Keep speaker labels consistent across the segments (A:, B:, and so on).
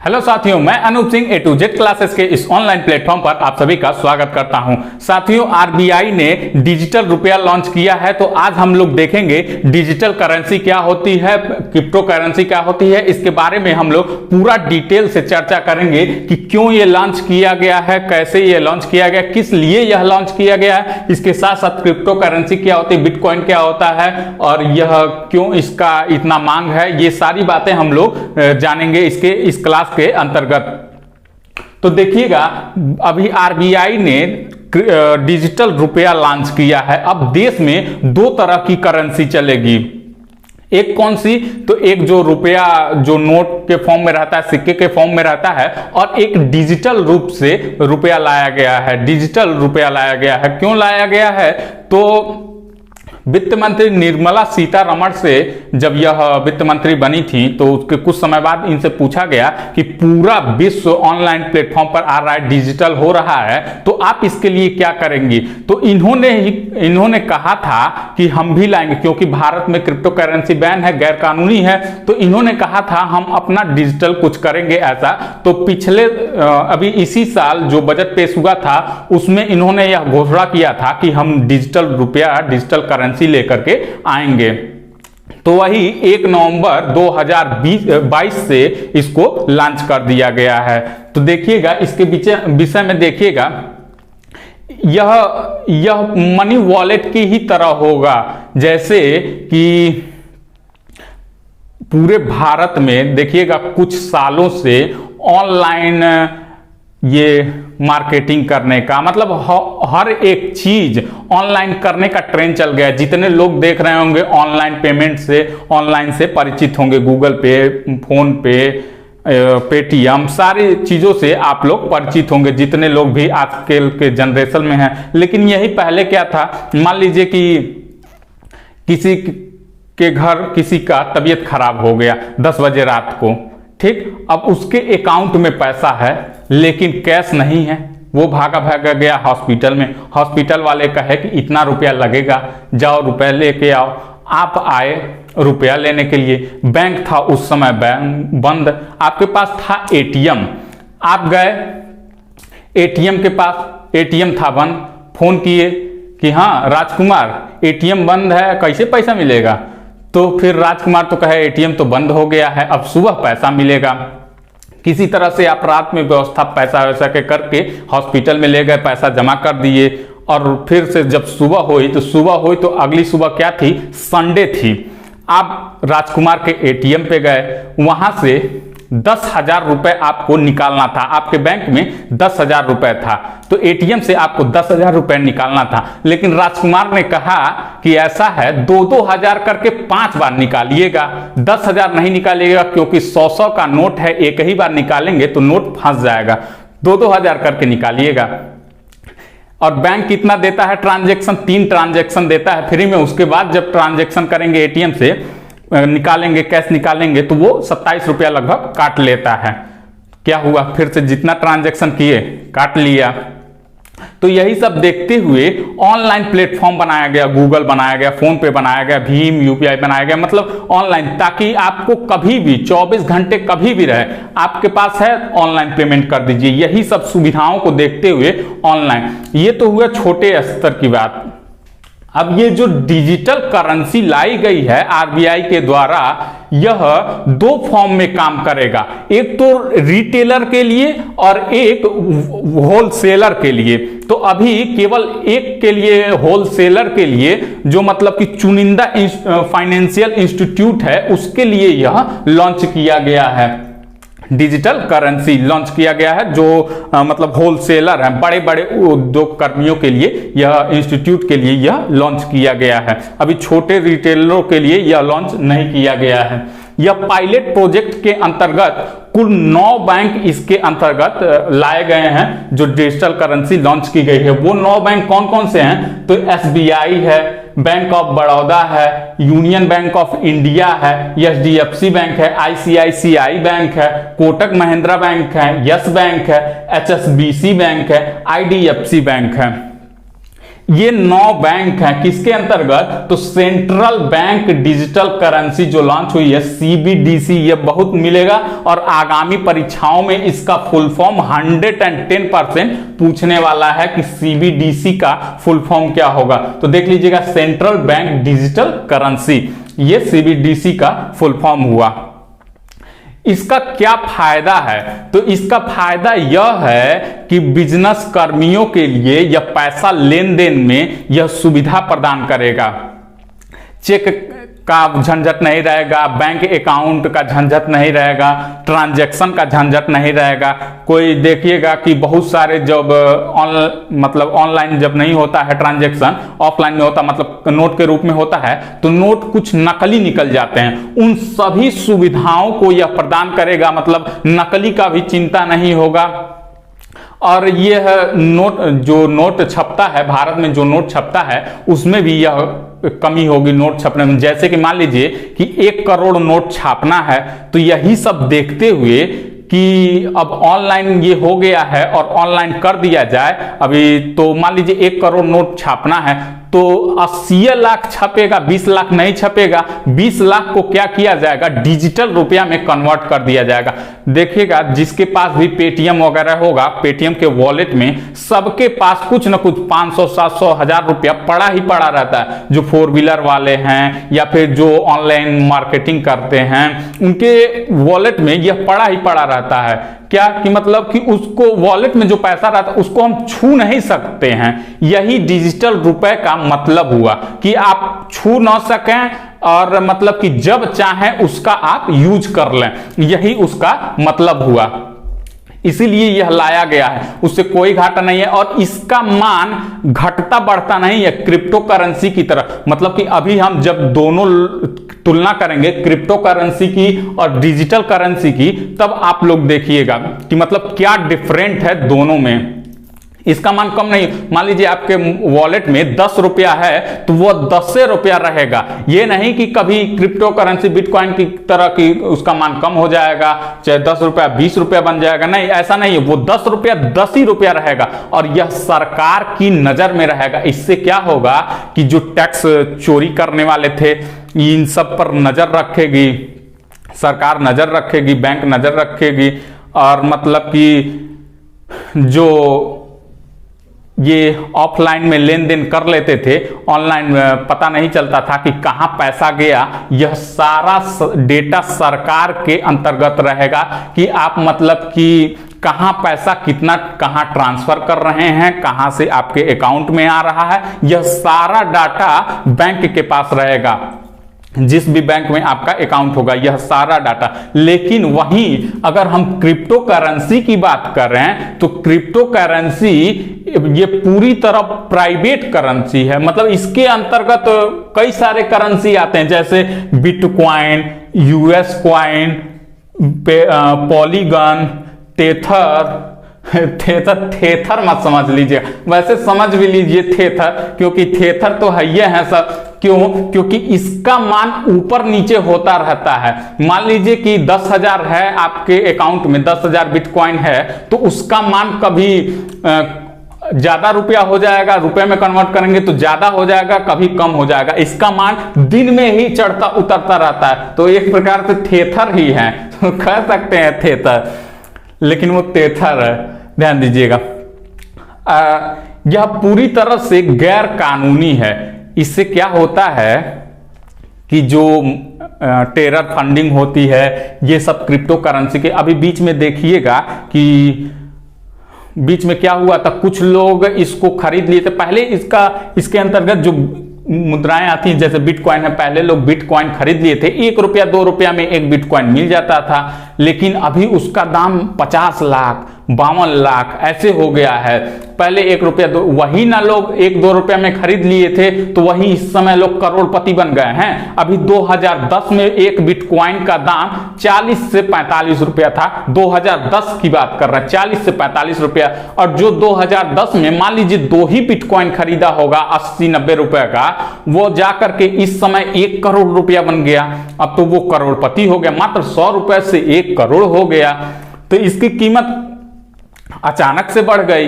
A: Hello साथियों, मैं Anoop Singh A to Z classes के इस ऑनलाइन प्लेटफॉर्म पर आप सभी का स्वागत करता हूं। साथियों, आरबीआई ने डिजिटल रुपया लॉन्च किया है, तो आज हम लोग देखेंगे डिजिटल करेंसी क्या होती है, क्रिप्टो करेंसी क्या होती है। इसके बारे में हम लोग पूरा डिटेल से चर्चा करेंगे कि क्यों ये लॉन्च किया गया है, कैसे ये लॉन्च किया गया, किस लिए यह लॉन्च किया गया है। इसके साथ साथ क्रिप्टो करेंसी क्या होती है, बिटकॉइन क्या होता है और यह क्यों इसका इतना मांग है, ये सारी बातें हम लोग जानेंगे इस क्लास के अंतर्गत। तो देखिएगा, अभी आरबीआई ने डिजिटल रुपया लॉन्च किया है। अब देश में दो तरह की करेंसी चलेगी। एक कौन सी? तो एक जो रुपया जो नोट के फॉर्म में रहता है, सिक्के के फॉर्म में रहता है, और एक डिजिटल रूप से रुपया लाया गया है। डिजिटल रुपया लाया गया है। क्यों लाया गया है? तो वित्त मंत्री निर्मला सीतारमण से जब यह वित्त मंत्री बनी थी तो उसके कुछ समय बाद इनसे पूछा गया कि पूरा विश्व ऑनलाइन प्लेटफॉर्म पर आ रहा है, डिजिटल हो रहा है, तो आप इसके लिए क्या करेंगी? तो इन्होंने कहा था कि हम भी लाएंगे, क्योंकि भारत में क्रिप्टो करेंसी बैन है, गैर कानूनी है। तो इन्होंने कहा था हम अपना डिजिटल कुछ करेंगे ऐसा। तो पिछले अभी इसी साल जो बजट पेश हुआ था उसमें इन्होंने यह घोषणा किया था कि हम डिजिटल रुपया, डिजिटल करेंसी लेकर के आएंगे। तो वही 1 नवंबर 2022 से इसको लॉन्च कर दिया गया है। तो देखिएगा, इसके विषय में देखिएगा, यह मनी वॉलेट की ही तरह होगा। जैसे कि पूरे भारत में देखिएगा कुछ सालों से ऑनलाइन ये मार्केटिंग करने का, मतलब हर एक चीज ऑनलाइन करने का ट्रेंड चल गया है। जितने लोग देख रहे होंगे ऑनलाइन पेमेंट से, ऑनलाइन से परिचित होंगे, गूगल पे, फोन पे, पेटीएम, सारी चीजों से आप लोग परिचित होंगे, जितने लोग भी आजकल के जनरेशन में हैं। लेकिन यही पहले क्या था, मान लीजिए कि किसी के घर किसी का तबीयत खराब हो गया 10 बजे रात को, ठीक, अब उसके अकाउंट में पैसा है लेकिन कैश नहीं है। वो भागा गया हॉस्पिटल में, हॉस्पिटल वाले कहे कि इतना रुपया लगेगा, जाओ रुपया लेके आओ। आप आए रुपया लेने के लिए, बैंक था उस समय बैंक बंद, आपके पास था एटीएम, आप गए एटीएम के पास, एटीएम था बंद, फोन किए कि हाँ राजकुमार एटीएम बंद है, कैसे पैसा मिलेगा? तो फिर राजकुमार तो कहे एटीएम तो बंद हो गया है, अब सुबह पैसा मिलेगा। किसी तरह से आप रात में व्यवस्था पैसा वैसा के करके हॉस्पिटल में ले गए, पैसा जमा कर दिए, और फिर से जब सुबह हुई तो अगली सुबह क्या थी? संडे थी। आप राजकुमार के एटीएम पे गए, वहां से 10,000 रुपए आपको निकालना था। आपके बैंक में 10,000 रुपए था, तो एटीएम से आपको 10,000 रुपए निकालना था। लेकिन राजकुमार ने कहा कि ऐसा है 2-2 हजार करके 5 बार निकालिएगा, 10,000 नहीं निकालिएगा, क्योंकि 100-100 का नोट है, एक ही बार निकालेंगे तो नोट फंस जाएगा, 2-2 हजार करके निकालिएगा। और बैंक कितना देता है ट्रांजैक्शन? 3 ट्रांजैक्शन देता है फ्री में। उसके बाद जब ट्रांजैक्शन करेंगे, एटीएम से निकालेंगे, कैश निकालेंगे, तो वो 27 रुपया लगभग काट लेता है। क्या हुआ? फिर से जितना ट्रांजैक्शन किए काट लिया। तो यही सब देखते हुए ऑनलाइन प्लेटफॉर्म बनाया गया, गूगल बनाया गया, फोन पे बनाया गया, भीम यूपीआई बनाया गया, मतलब ऑनलाइन, ताकि आपको कभी भी 24 घंटे कभी भी रहे, आपके पास है ऑनलाइन पेमेंट कर दीजिए। यही सब सुविधाओं को देखते हुए ऑनलाइन। ये तो हुआ छोटे स्तर की बात। अब ये जो डिजिटल करेंसी लाई गई है आरबीआई के द्वारा, यह 2 फॉर्म में काम करेगा। एक तो रिटेलर के लिए और एक होलसेलर के लिए। तो अभी केवल एक के लिए, होलसेलर के लिए, जो मतलब कि चुनिंदा फाइनेंशियल इंस्टीट्यूट है, उसके लिए यह लॉन्च किया गया है। डिजिटल करेंसी लॉन्च किया गया है, जो मतलब होलसेलर है, बड़े बड़े उद्योग कर्मियों के लिए, यह इंस्टीट्यूट के लिए यह लॉन्च किया गया है। अभी छोटे रिटेलरों के लिए यह लॉन्च नहीं किया गया है। यह पायलट प्रोजेक्ट के अंतर्गत कुल 9 बैंक इसके अंतर्गत लाए गए हैं, जो डिजिटल करेंसी लॉन्च की गई है। वो 9 बैंक कौन कौन से हैं? तो एसबीआई है, बैंक ऑफ बड़ौदा है, यूनियन बैंक ऑफ इंडिया है, एचडीएफसी बैंक है, आईसीआईसीआई बैंक है, कोटक महिंद्रा बैंक है, यस बैंक है, एचएसबीसी बैंक है, आईडीएफसी बैंक है। ये 9 बैंक हैं किसके अंतर्गत, तो सेंट्रल बैंक डिजिटल करेंसी जो लॉन्च हुई है CBDC, ये बहुत मिलेगा और आगामी परीक्षाओं में इसका फुल फॉर्म 110% पूछने वाला है कि CBDC का फुल फॉर्म क्या होगा। तो देख लीजिएगा, सेंट्रल बैंक डिजिटल करेंसी, ये CBDC का फुल फॉर्म हुआ। इसका क्या फायदा है, तो इसका फायदा यह है कि बिजनेस कर्मियों के लिए यह पैसा लेन देन में यह सुविधा प्रदान करेगा। चेक का झंझट नहीं रहेगा, बैंक अकाउंट का झंझट नहीं रहेगा, ट्रांजैक्शन का झंझट नहीं रहेगा। कोई देखिएगा कि बहुत सारे जब ऑनलाइन जब नहीं होता है ट्रांजैक्शन, ऑफलाइन में होता मतलब नोट के रूप में होता है, तो नोट कुछ नकली निकल जाते हैं। उन सभी सुविधाओं को यह प्रदान करेगा, मतलब नकली का भी चिंता नहीं होगा। और यह नोट जो नोट छपता है, भारत में जो नोट छपता है उसमें भी यह कमी होगी नोट छपने में। जैसे कि मान लीजिए कि 1 करोड़ नोट छापना है, तो यही सब देखते हुए कि अब ऑनलाइन ये हो गया है और ऑनलाइन कर दिया जाए अभी, तो मान लीजिए 1 करोड़ नोट छापना है तो 80 लाख छपेगा, 20 लाख नहीं छपेगा। 20 लाख को क्या किया जाएगा, डिजिटल रुपया में कन्वर्ट कर दिया जाएगा। देखिएगा जिसके पास भी पेटीएम वगैरह होगा, पेटीएम के वॉलेट में सबके पास कुछ न कुछ 500, 700, 1000 रुपया पड़ा ही पड़ा रहता है। जो 4 व्हीलर वाले हैं या फिर जो ऑनलाइन मार्केटिंग करते हैं, उनके वॉलेट में यह पड़ा ही पड़ा रहता है। क्या कि मतलब कि उसको वॉलेट में जो पैसा रहता है उसको हम छू नहीं सकते हैं। यही डिजिटल रुपए का मतलब हुआ कि आप छू ना सकें और मतलब कि जब चाहें उसका आप यूज कर लें, यही उसका मतलब हुआ। इसीलिए यह लाया गया है, उससे कोई घाटा नहीं है और इसका मान घटता बढ़ता नहीं है क्रिप्टो करेंसी की तरह। मतलब कि अभी हम जब दोनों तुलना करेंगे क्रिप्टो करेंसी की और डिजिटल करेंसी की, तब आप लोग देखिएगा कि मतलब क्या डिफरेंट है दोनों में। इसका मान कम नहीं, मान लीजिए आपके वॉलेट में 10 रुपया है तो वो 10 रुपया रहेगा। ये नहीं कि कभी क्रिप्टो करेंसी बिटकॉइन की तरह की उसका मान कम हो जाएगा, चाहे 10 रुपया 20 रुपया बन जाएगा, नहीं ऐसा नहीं है। वो 10 रुपया 10 ही रुपया रहेगा और यह सरकार की नजर में रहेगा। इससे क्या होगा कि जो टैक्स चोरी करने वाले थे इन सब पर नजर रखेगी सरकार, नजर रखेगी, बैंक नजर रखेगी। और मतलब कि जो ये ऑफलाइन में लेन देन कर लेते थे, ऑनलाइन पता नहीं चलता था कि कहां पैसा गया, यह सारा डेटा सरकार के अंतर्गत रहेगा कि आप मतलब कि कहां पैसा कितना कहां ट्रांसफर कर रहे हैं, कहां से आपके अकाउंट में आ रहा है, यह सारा डाटा बैंक के पास रहेगा। जिस भी बैंक में आपका अकाउंट होगा यह सारा डाटा। लेकिन वहीं अगर हम क्रिप्टो करेंसी की बात कर रहे हैं तो क्रिप्टो करेंसी ये पूरी तरह प्राइवेट करेंसी है। मतलब इसके अंतर्गत कई सारे करेंसी आते हैं, जैसे बिटकॉइन, यूएस कॉइन, पॉलीगन, थेथर मत समझ लीजिए, वैसे समझ भी लीजिए थेथर, क्योंकि थेथर तो है ये है सब। क्यों? क्योंकि इसका मान ऊपर नीचे होता रहता है। मान लीजिए कि 10,000 है आपके अकाउंट में, 10,000 बिटकॉइन है, तो उसका मान कभी ज्यादा रुपया हो जाएगा, रुपए में कन्वर्ट करेंगे तो ज्यादा हो जाएगा, कभी कम हो जाएगा। इसका मान दिन में ही चढ़ता उतरता रहता है। तो एक प्रकार से थेथर ही है, तो कह सकते हैं थेथर, लेकिन वो तेथर है, ध्यान दीजिएगा। यह पूरी तरह से गैर कानूनी है। इससे क्या होता है कि जो टेरर फंडिंग होती है, ये सब क्रिप्टो करेंसी के, अभी बीच में देखिएगा कि बीच में क्या हुआ था, कुछ लोग इसको खरीद लिए थे। पहले इसके अंतर्गत जो मुद्राएं आती हैं जैसे बिटकॉइन है, पहले लोग बिटकॉइन खरीद लिए थे, 1 रुपया 2 रुपया में एक बिटकॉइन मिल जाता था। लेकिन अभी उसका दाम 50 लाख 52 लाख ऐसे हो गया है। पहले 1 रुपया वही ना लोग 1-2 रुपया में खरीद लिए थे, तो वही इस समय लोग करोड़पति बन गए हैं। अभी 2010 में एक बिटकॉइन का दाम 40 से 45 रुपया था। 2010 की बात कर रहे हैं, 40 से 45 रुपया। और जो 2010 में मान लीजिए 2 ही बिटकॉइन खरीदा होगा 80-90 रुपए का, वो जाकर के इस समय 1 करोड़ रुपया बन गया। अब तो वो करोड़पति हो गया, मात्र 100 रुपए से 1 करोड़ हो गया। तो इसकी कीमत अचानक से बढ़ गई।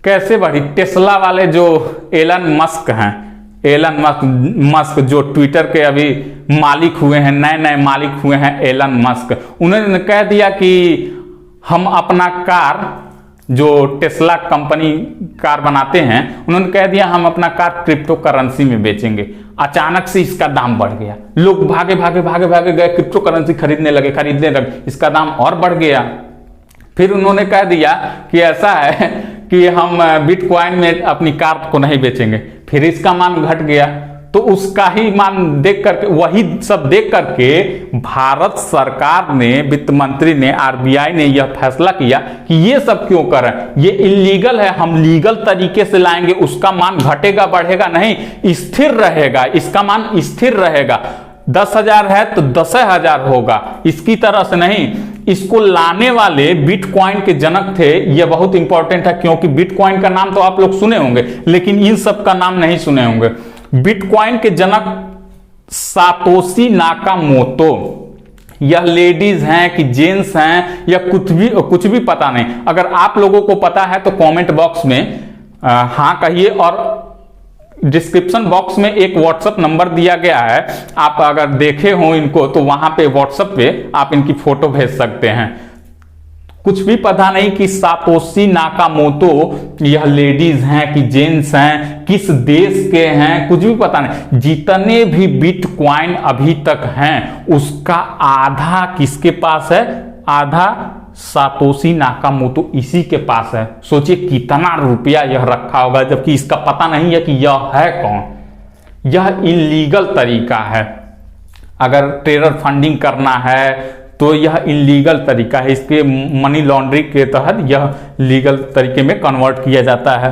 A: कैसे बढ़ी? टेस्ला वाले जो एलन मस्क हैं, एलन मस्क जो ट्विटर के अभी मालिक हुए हैं, नए नए मालिक हुए हैं एलन मस्क, उन्होंने कह दिया कि हम अपना कार, जो टेस्ला कंपनी कार बनाते हैं, उन्होंने कह दिया हम अपना कार क्रिप्टो करेंसी में बेचेंगे। अचानक से इसका दाम बढ़ गया, लोग भागे भागे भागे भागे गए क्रिप्टो करेंसी खरीदने लगे, इसका दाम और बढ़ गया। फिर उन्होंने कह दिया कि ऐसा है कि हम बिटकॉइन में अपनी कार को नहीं बेचेंगे, फिर इसका मान घट गया। तो उसका ही मान देख करके, वही सब देख करके भारत सरकार ने, वित्त मंत्री ने, आरबीआई ने यह फैसला किया कि ये सब क्यों करें, ये इलीगल है, हम लीगल तरीके से लाएंगे, उसका मान घटेगा बढ़ेगा नहीं, स्थिर रहेगा, इसका मान स्थिर रहेगा। 10,000 है तो 10,000 होगा, इसकी तरह से नहीं। इसको लाने वाले बिटकॉइन के जनक थे, यह बहुत इंपॉर्टेंट है, क्योंकि बिटकॉइन का नाम तो आप लोग सुने होंगे लेकिन इन सब का नाम नहीं सुने होंगे। बिटकॉइन के जनक सातोशी नाकामोतो, यह लेडीज हैं कि जेंट्स हैं या कुछ भी पता नहीं। अगर आप लोगों को पता है तो कमेंट बॉक्स में हाँ कहिए, और डिस्क्रिप्शन बॉक्स में एक व्हाट्सएप नंबर दिया गया है, आप अगर देखे हो इनको तो वहां पे व्हाट्सएप पे आप इनकी फोटो भेज सकते हैं। कुछ भी पता नहीं कि सातोशी नाकामोतो यह लेडीज हैं कि जेंट्स हैं, किस देश के हैं, कुछ भी पता नहीं। जितने भी बिटकॉइन अभी तक हैं उसका आधा किसके पास है? आधा सातोशी नाकामोतो इसी के पास है। सोचिए कितना रुपया यह रखा होगा, जबकि इसका पता नहीं है कि यह है कौन। यह इलीगल तरीका है, अगर टेरर फंडिंग करना है तो यह इलीगल तरीका है, इसके मनी लॉन्ड्रिंग के तहत यह लीगल तरीके में कन्वर्ट किया जाता है।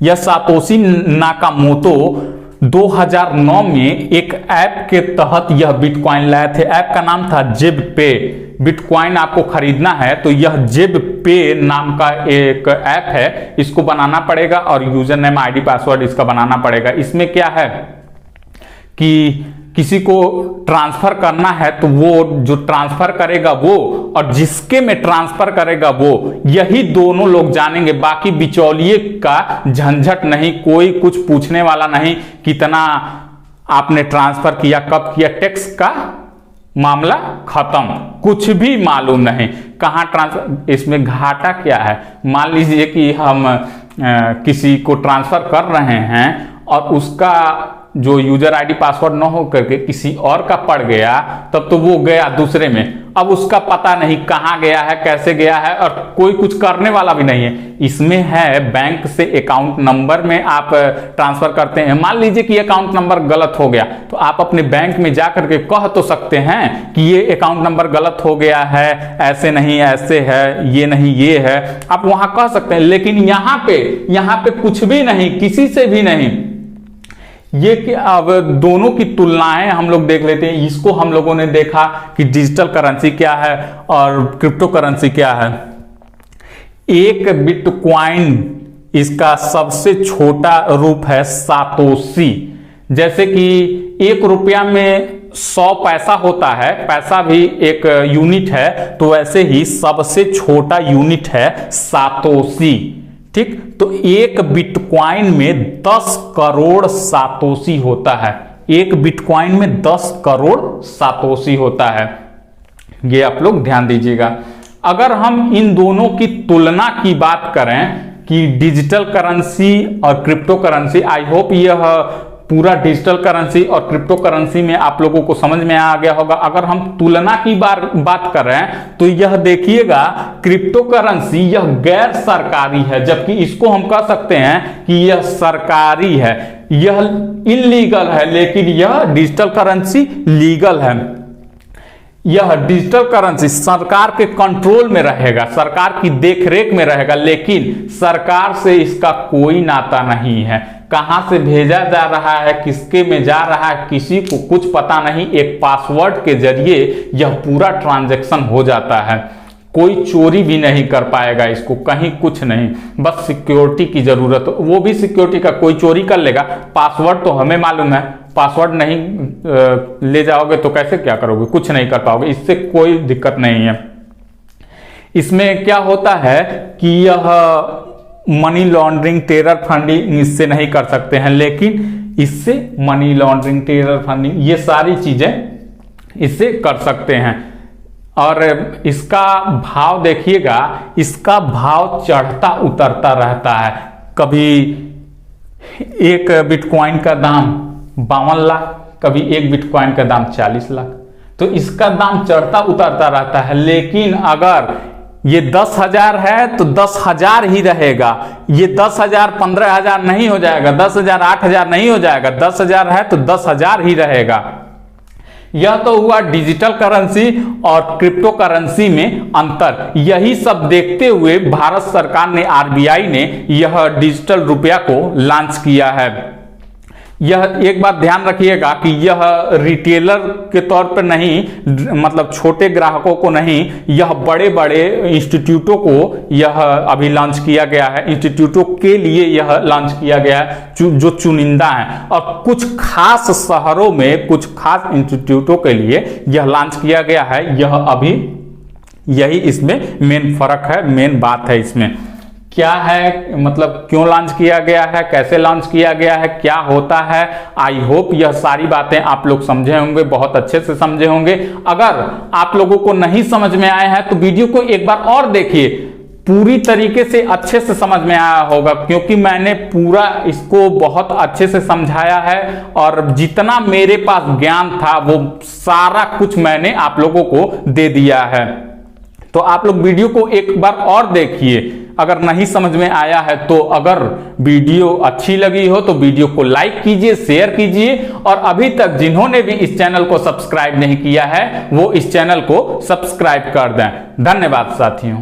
A: यह सातोशी नाकामोतो 2009 में एक ऐप के तहत यह बिटकॉइन लाए थे। ऐप का नाम था जेब पे। बिटकॉइन आपको खरीदना है तो यह जेब पे नाम का एक ऐप है, इसको बनाना पड़ेगा और यूजर नेम आईडी पासवर्ड इसका बनाना पड़ेगा। इसमें क्या है कि किसी को ट्रांसफर करना है तो वो जो ट्रांसफर करेगा वो, और जिसके में ट्रांसफर करेगा वो, यही दोनों लोग जानेंगे। बाकी बिचौलिए का झंझट नहीं, कोई कुछ पूछने वाला नहीं, कितना आपने ट्रांसफर किया, कब किया, टैक्स का मामला खत्म, कुछ भी मालूम नहीं कहां ट्रांसफर। इसमें घाटा क्या है? मान लीजिए कि हम किसी को ट्रांसफर कर रहे हैं और उसका जो यूजर आईडी पासवर्ड न हो करके किसी और का पड़ गया, तब तो वो गया दूसरे में, अब उसका पता नहीं कहां गया है, कैसे गया है, और कोई कुछ करने वाला भी नहीं है। इसमें है बैंक से अकाउंट नंबर में आप ट्रांसफर करते हैं। मान लीजिए कि अकाउंट नंबर गलत हो गया तो आप अपने बैंक में जाकर के कह तो सकते हैं कि ये अकाउंट नंबर गलत हो गया है, ऐसे नहीं ऐसे है, ये नहीं ये है, आप वहां कह सकते हैं। लेकिन यहाँ पे कुछ भी नहीं, किसी से भी नहीं। ये कि अब दोनों की तुलनाएं हम लोग देख लेते हैं। इसको हम लोगों ने देखा कि डिजिटल करेंसी क्या है और क्रिप्टो करेंसी क्या है। एक बिटकॉइन इसका सबसे छोटा रूप है सातोशी। जैसे कि 1 रुपया में 100 पैसा होता है, पैसा भी एक यूनिट है, तो वैसे ही सबसे छोटा यूनिट है सातोशी। ठीक, तो एक बिटकॉइन में 10 करोड़ सातोशी होता है। एक बिटकॉइन में 10 करोड़ सातोशी होता है, ये आप लोग ध्यान दीजिएगा। अगर हम इन दोनों की तुलना की बात करें कि डिजिटल करेंसी और क्रिप्टो करेंसी, आई होप यह पूरा डिजिटल करेंसी और क्रिप्टो करेंसी में आप लोगों को समझ में आ गया होगा। अगर हम तुलना की बात कर रहे हैं तो यह देखिएगा, क्रिप्टो करेंसी यह गैर सरकारी है, जबकि इसको हम कह सकते हैं कि यह सरकारी है। यह इलीगल है लेकिन यह डिजिटल करेंसी लीगल है। यह डिजिटल करेंसी सरकार के कंट्रोल में रहेगा, सरकार की देखरेख में रहेगा, लेकिन सरकार से इसका कोई नाता नहीं है। कहां से भेजा जा रहा है, किसके में जा रहा है, किसी को कुछ पता नहीं। एक पासवर्ड के जरिए यह पूरा ट्रांजैक्शन हो जाता है। कोई चोरी भी नहीं कर पाएगा इसको, कहीं कुछ नहीं, बस सिक्योरिटी की जरूरत। वो भी सिक्योरिटी का, कोई चोरी कर लेगा, पासवर्ड तो हमें मालूम है, पासवर्ड नहीं ले जाओगे तो कैसे क्या करोगे, कुछ नहीं कर पाओगे, इससे कोई दिक्कत नहीं है। इसमें क्या होता है कि यह मनी लॉन्ड्रिंग, टेरर फंडिंग इससे नहीं कर सकते हैं, लेकिन इससे मनी लॉन्ड्रिंग, टेरर फंडिंग ये सारी चीजें इससे कर सकते हैं। और इसका भाव देखिएगा, इसका भाव चढ़ता उतरता रहता है। कभी एक बिटकॉइन का दाम 52 लाख, कभी एक बिटकॉइन का दाम 40 लाख। तो इसका दाम चढ़ता उतरता रहता है। लेकिन अगर ये 10,000 है तो 10,000 ही रहेगा। ये 10,000 15,000 नहीं हो जाएगा, 10,000 8,000 नहीं हो जाएगा। 10,000 है तो 10,000 ही रहेगा। यह तो हुआ डिजिटल करेंसी और क्रिप्टो करेंसी में अंतर। यही सब देखते हुए भारत सरकार ने, आरबीआई ने यह डिजिटल रुपया को लॉन्च किया है। यह एक बात ध्यान रखिएगा कि यह रिटेलर के तौर पर नहीं, मतलब छोटे ग्राहकों को नहीं, यह बड़े बड़े इंस्टीट्यूटों को यह अभी लॉन्च किया गया है। इंस्टीट्यूटों के लिए यह लॉन्च किया गया है जो चुनिंदा हैं, और कुछ खास शहरों में कुछ खास इंस्टीट्यूटों के लिए यह लॉन्च किया गया है। यह अभी यही इसमें मेन फर्क है, मेन बात है इसमें। क्या है, मतलब क्यों लॉन्च किया गया है, कैसे लॉन्च किया गया है, क्या होता है, आई होप यह सारी बातें आप लोग समझे होंगे, बहुत अच्छे से समझे होंगे। अगर आप लोगों को नहीं समझ में आए हैं तो वीडियो को एक बार और देखिए, पूरी तरीके से अच्छे से समझ में आया होगा, क्योंकि मैंने पूरा इसको बहुत अच्छे से समझाया है और जितना मेरे पास ज्ञान था वो सारा कुछ मैंने आप लोगों को दे दिया है। तो आप लोग वीडियो को एक बार और देखिए। अगर नहीं समझ में आया है तो अगर वीडियो अच्छी लगी हो तो वीडियो को लाइक कीजिए, शेयर कीजिए, और अभी तक जिन्होंने भी इस चैनल को सब्सक्राइब नहीं किया है वो इस चैनल को सब्सक्राइब कर दें। धन्यवाद साथियों।